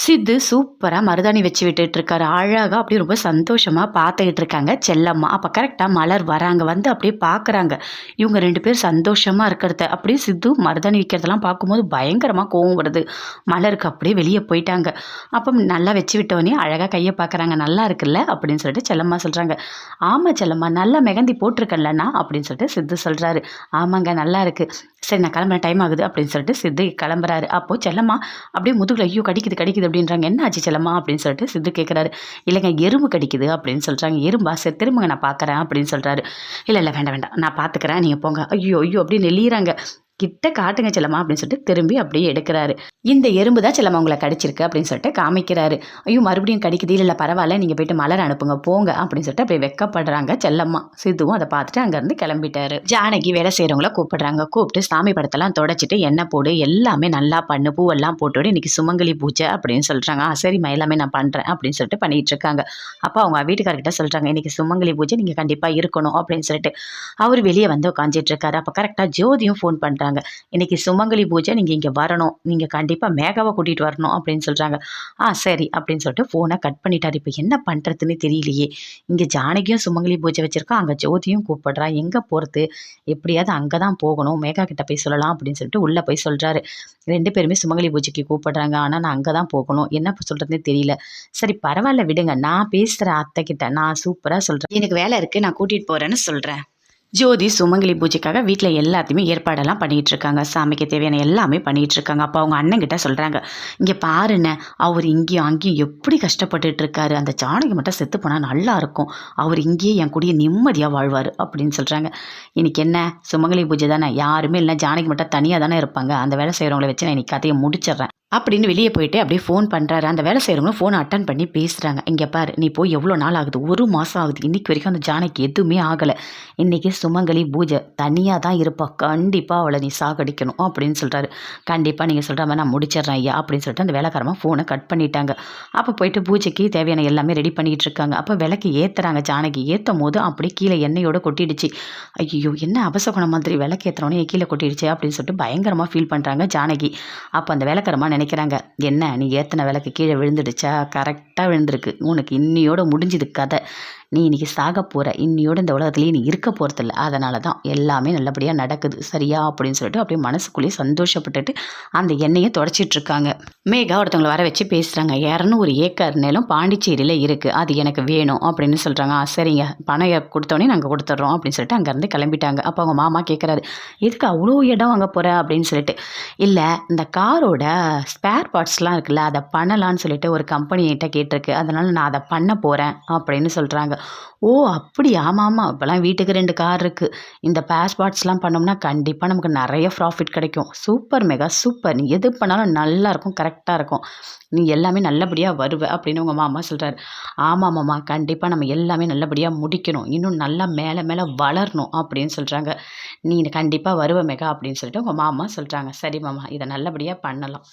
சித்து சூப்பரா மருதாணி வச்சு விட்டுட்டு இருக்காரு. அழகா அப்படியே ரொம்ப சந்தோஷமா பார்த்துக்கிட்டு இருக்காங்க செல்லம்மா. அப்ப கரெக்ட்டா மலர் வராங்க. வந்து அப்படியே பார்க்குறாங்க. இவங்க 2 பேரும் சந்தோஷமா இருக்கிறத. அப்படியே சித்து மருதாணி வைக்கிறதெல்லாம் பார்க்கும்போது பயங்கரமா கோவம் வருது. மலருக்கு அப்படியே வெளிய போயிட்டாங்க. அப்ப நல்லா வச்சு விட்டோனே அழகா கைய பார்க்குறாங்க. "நல்லா இருக்குல்ல?" அப்படின்னு சொல்லிட்டு செல்லம்மா சொல்றாங்க. "ஆமா செல்லம்மா, நல்லா மெஹந்தி போட்டிருக்கேன்லண்ணா" அப்படின்னு சொல்லிட்டு சித்து சொல்றாரு. "ஆமாங்க, நல்லா இருக்கு. சரி நான் கிளம்புறேன், டைம் ஆகுது" அப்படின்னு சொல்லிட்டு சித்து கிளம்புறாரு. அப்போ செல்லம்மா அப்படியே முதுகுல ஐயோ கடிக்குது கடிக்குது அப்படின்றாங்க. என்ன ஆச்சு செல்லம்மா அப்படின்னு சொல்லிட்டு சித்து கேட்குறாரு. இல்லைங்க, எறும்பு கடிக்குது அப்படின்னு சொல்கிறாங்க. எறும்பா? சரி திரும்புங்க, நான் பார்க்குறேன் அப்படின்னு சொல்கிறாரு. இல்லை இல்லை, வேண்டாம் வேண்டாம், நான் பார்த்துக்கிறேன், நீங்கள் போங்க. ஐயோ ஐயோ அப்படின்னு நெளியிறாங்க. கிட்ட காட்டுங்க செல்லம்மா அப்படின்னு சொல்லிட்டு திரும்பி அப்படியே எடுக்கிறாரு. இந்த எறும்பு தான் செல்லம்மா உங்களை கடிச்சிருக்கு அப்படின்னு சொல்லிட்டு காமிக்கிறாரு. ஐயோ மறுபடியும் கடிக்குது, இல்லை பரவாயில்ல, நீங்கள் போயிட்டு மலர் அனுப்புங்க போங்க அப்படின்னு சொல்லிட்டு அப்படியே வெக்கப்படுறாங்க செல்லம்மா. சித்துவும் அதை பார்த்துட்டு அங்கேருந்து கிளம்பிட்டாரு. ஜானகி வேலை செய்கிறவங்கள கூப்பிடுறாங்க. கூப்பிட்டு சாமி படத்தெல்லாம் தொடச்சிட்டு எண்ணெய் போடு, எல்லாமே நல்லா பண்ணு, பூவெல்லாம் போட்டுவிடு, இன்னைக்கு சுமங்கலி பூஜை அப்படின்னு சொல்கிறாங்க. சரிம்மா, எல்லாமே நான் பண்ணுறேன் அப்படின்னு சொல்லிட்டு பண்ணிட்டு இருக்காங்க. அப்போ அவங்க வீட்டுக்காரர்கிட்ட சொல்கிறாங்க, இன்னைக்கு சுமங்கலி பூஜை நீங்கள் கண்டிப்பாக இருக்கணும் அப்படின்னு சொல்லிட்டு. அவர் வெளியே வந்து உட்காந்துட்டு இருக்காரு. அப்போ கரெக்டாக ஜோதியும் ஃபோன் பண்ணுறாங்க. இன்னைக்கு சுமங்கலி பூஜை, நீங்கள் இங்கே வரணும், நீங்கள் கண்டிப்பாக மேகாவை கூட்டிகிட்டு வரணும் அப்படின்னு சொல்கிறாங்க. சரி அப்படின்னு சொல்லிட்டு ஃபோனை கட் பண்ணிட்டாரு. இப்போ என்ன பண்ணுறதுன்னு தெரியலையே. இங்கே ஜானகியும் சுமங்கலி பூஜை வச்சுருக்கா, அங்கே ஜோதியும் கூப்பிடுறா, எங்கே போகிறது, எப்படியாவது அங்கே தான் போகணும், மேகா கிட்ட போய் சொல்லலாம் அப்படின்னு சொல்லிட்டு உள்ளே போய் சொல்கிறாரு. 2 பேருமே சுமங்கலி பூஜைக்கு கூப்பிடுறாங்க. ஆனால் நான் அங்கே தான் போகணும், என்ன சொல்கிறதுனே தெரியல. சரி பரவாயில்ல விடுங்க, நான் பேசுகிறேன் அத்தை கிட்ட, நான் சூப்பராக சொல்கிறேன், எனக்கு வேலை இருக்குது, நான் கூட்டிகிட்டு போகிறேன்னு சொல்கிறேன். ஜோதி சுமங்கலி பூஜைக்காக வீட்டில் எல்லாத்தையுமே ஏற்பாடெல்லாம் பண்ணிகிட்டு இருக்காங்க. சாமிக்கு தேவையான எல்லாமே பண்ணிகிட்டு இருக்காங்க. அப்போ அவங்க அண்ணங்கிட்ட சொல்கிறாங்க, இங்கே பாருண்ண, அவர் இங்கேயும் அங்கேயும் எப்படி கஷ்டப்பட்டுட்டு இருக்காரு, அந்த ஜானகி மட்டும் செத்து போனால் நல்லா இருக்கும், அவர் இங்கேயே என் கூடிய நிம்மதியாக வாழ்வார் அப்படின்னு சொல்கிறாங்க. இன்னைக்கு என்ன சுமங்கலி பூஜை தானே, யாருமே இல்லை, ஜானகி மட்டும் தனியாக தானே இருப்பாங்க, அந்த வேலை செய்கிறவங்கள வச்சு நான் இன்னைக்கு கதையை முடிச்சிடுறேன் அப்படின்னு வெளியே போயிட்டு அப்படியே ஃபோன் பண்ணுறாரு. அந்த வேலை செய்கிறவங்களும் ஃபோனை அட்டன் பண்ணி பேசுகிறாங்க. இங்கே பாரு, நீ போய் எவ்வளோ நாள் ஆகுது, 1 மாதம் ஆகுது, இன்றைக்கி வரைக்கும் அந்த ஜானகி எதுவுமே ஆகலை, இன்றைக்கி சுமங்கலி பூஜை, தனியாக தான் இருப்பா, கண்டிப்பாக அவளை நீ சாகடிக்கணும் அப்படின்னு சொல்கிறாரு. கண்டிப்பாக நீங்கள் சொல்கிற மாதிரி நான் முடிச்சிடுறேன் ஐயா அப்படின்னு சொல்லிட்டு அந்த வேலைக்காரமாக ஃபோனை கட் பண்ணிட்டாங்க. அப்போ போயிட்டு பூஜைக்கு தேவையான எல்லாமே ரெடி பண்ணிகிட்டு இருக்காங்க. அப்போ விளக்கு ஏற்றுறாங்க. ஜானகி ஏற்றும் போது அப்படியே கீழே எண்ணெயோடு கொட்டிடுச்சு. ஐயோ என்ன அபசகுணம் மாதிரி, விளக்கு ஏற்றுறோன்னே கீழே கொட்டிடுச்சு அப்படின்னு சொல்லிட்டு பயங்கரமாக ஃபீல் பண்ணுறாங்க ஜானகி. அப்போ அந்த வேலைக்காரமாக நினைக்கிறாங்க, என்ன நீ ஏற்றின விளக்கு கீழே விழுந்துடுச்சா, கரெக்டாக விழுந்திருக்கு, உனக்கு இன்னியோட முடிஞ்சுது கதை, நீ இன்றைக்கி சாக போகிற, இன்னியோட இந்த உலகத்துலேயே நீ இருக்க போகிறதில்ல, அதனால தான் எல்லாமே நல்லபடியாக நடக்குது சரியா அப்படின்னு சொல்லிட்டு அப்படியே மனசுக்குள்ளேயே சந்தோஷப்பட்டுட்டு அந்த எண்ணெயை தொடச்சிட்டு இருக்காங்க. மேகா ஒருத்தவங்களை வர வச்சு பேசுகிறாங்க. 200 ஏக்கர் நிலம் பாண்டிச்சேரியில் இருக்குது, அது எனக்கு வேணும் அப்படின்னு சொல்கிறாங்க. சரிங்க, பணம் கொடுத்தோன்னே நாங்கள் கொடுத்துட்றோம் அப்படின்னு சொல்லிட்டு அங்கேருந்து கிளம்பிட்டாங்க. அப்போ அவங்க மாமா கேட்குறாரு, எதுக்கு அவ்வளோ இடம் வாங்க போகிற அப்படின்னு சொல்லிட்டு. இல்லை, இந்த காரோட ஸ்பேர் பார்ட்ஸ்லாம் இருக்குல்ல, அதை பண்ணலான்னு சொல்லிட்டு ஒரு கம்பெனிகிட்ட கேட்டிருக்கு, அதனால் நான் அதை பண்ண போகிறேன் அப்படின்னு சொல்கிறாங்க. ஓ அப்படி, ஆமாம், இப்போலாம் வீட்டுக்கு 2 கார் இருக்குது, இந்த பேர் பார்ட்ஸ்லாம் பண்ணோம்னா கண்டிப்பாக நமக்கு நிறைய ப்ராஃபிட் கிடைக்கும். சூப்பர் மேகா சூப்பர், நீ எது பண்ணாலும் நல்லாயிருக்கும், கரெக்டாக இருக்கும், நீ எல்லாமே நல்லபடியாக வருவ அப்படின்னு உங்கள் மாமா சொல்கிறாரு. ஆமாம் மாமா, கண்டிப்பாக நம்ம எல்லாமே நல்லபடியாக முடிக்கணும், இன்னும் நல்லா மேலே மேலே வளரணும் அப்படின்னு சொல்கிறாங்க. நீ கண்டிப்பாக வருவ மேகா அப்படின்னு சொல்லிட்டு உங்கள் மாமா சொல்கிறாங்க. சரி மாமா, இதை நல்லபடியாக பண்ணலாம்.